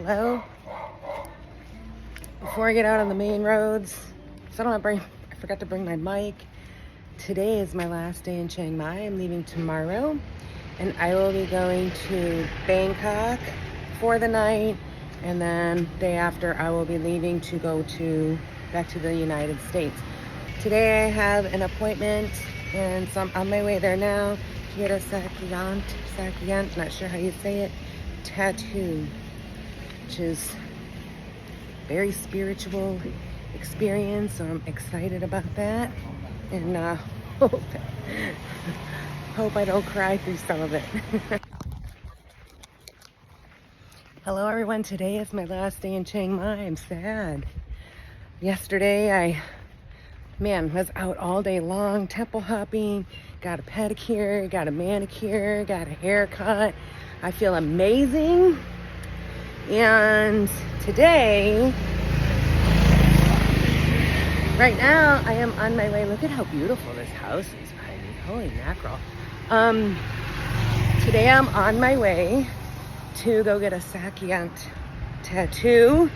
hello. Before I get out on the main roads, so I forgot to bring my mic. Today is my last day in Chiang Mai. I'm leaving tomorrow, and I will be going to Bangkok for the night, and then day after I will be leaving to go back to the United States. Today I have an appointment, and so I'm on my way there now to get a Sak Yant, not sure how you say it, tattoo, which is very spiritual experience, so I'm excited about that, and hope I don't cry through some of it. Hello everyone, today is my last day in Chiang Mai. I'm sad. Yesterday I was out all day long, temple hopping, got a pedicure, got a manicure, got a haircut. I feel amazing. And today, right now, I am on my way. Look at how beautiful this house is, Heidi. Holy mackerel. Today I'm on my way to go get a Sak Yant tattoo,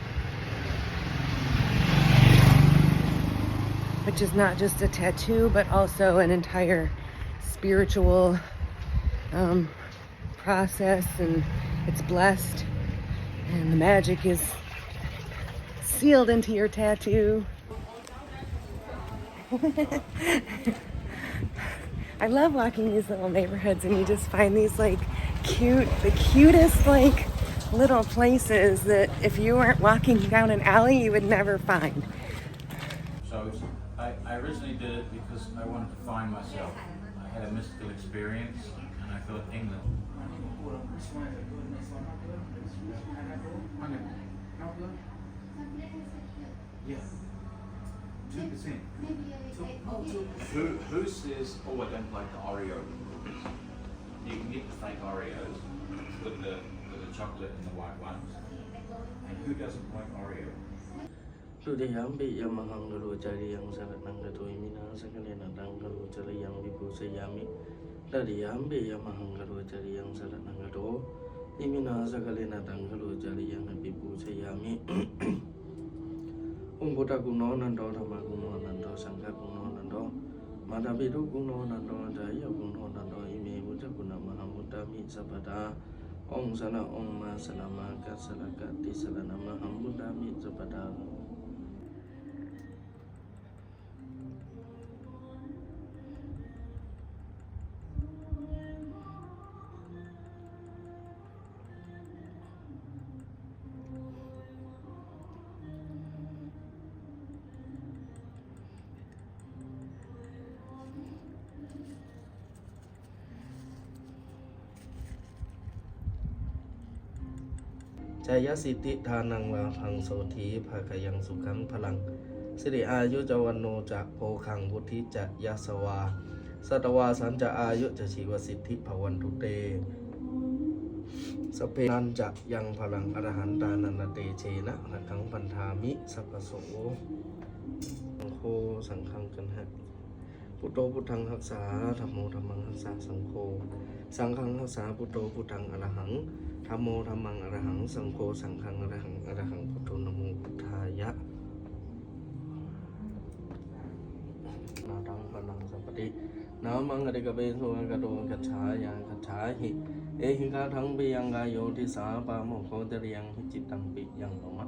which is not just a tattoo, but also an entire spiritual process, and it's blessed, and the magic is sealed into your tattoo. I love walking these little neighborhoods, and you just find these the cutest little places that if you weren't walking down an alley, you would never find. So I originally did it because I wanted to find myself. I had a mystical experience, and I thought England. Yeah. 2%. Who says, oh, I don't like the Oreo? You can get the fake Oreos with the chocolate and the white ones. And who doesn't like Oreo? Ludayambi Yamahanga Jariang Sarananga Mina Sakalina Dangalu Jariang Vipu Sayami Ladayambi Yamahanga Jariang Sarananga Imina Sakalina Dangalu Jariang Vipu Sayami Umbuta Guno Nando Tamaguno Nando Sanka Guno Nando Madabidu Guno Nando Jaya Guno Nando Ime Mutakuna Mahamudami Sabada Ong Sana Ong Ma Salama Kasalakati Salana Mahamudami Sabada Jaya Siti Thanang Lapang Soti Pakayang Sukang Palang Siri Ayu Jawano Jak Pokang Buddhi Jak Yasawa Satawa Sanja Ayu Jashiwa Siti Pawan Tute Sapenan Jak Yang Palang Arahanta Nanate Chena Nakang Pantami Sapaso Sangho Sangkang Kanhat Puto Putang Haksa Thamo Thamang Haksa Sangho Sangkang Haksa Puto Putang Arahang Thamo Thamang Arahang Sangho Sangkang Arahang Puto Namo Buddhaya Natang Panang Sapati Namang Adikabe Sugado Gachaya Gachahi Ehinga Thang Biyanga Yoti Sapa Moko Deriang Hijitang Biyang Loma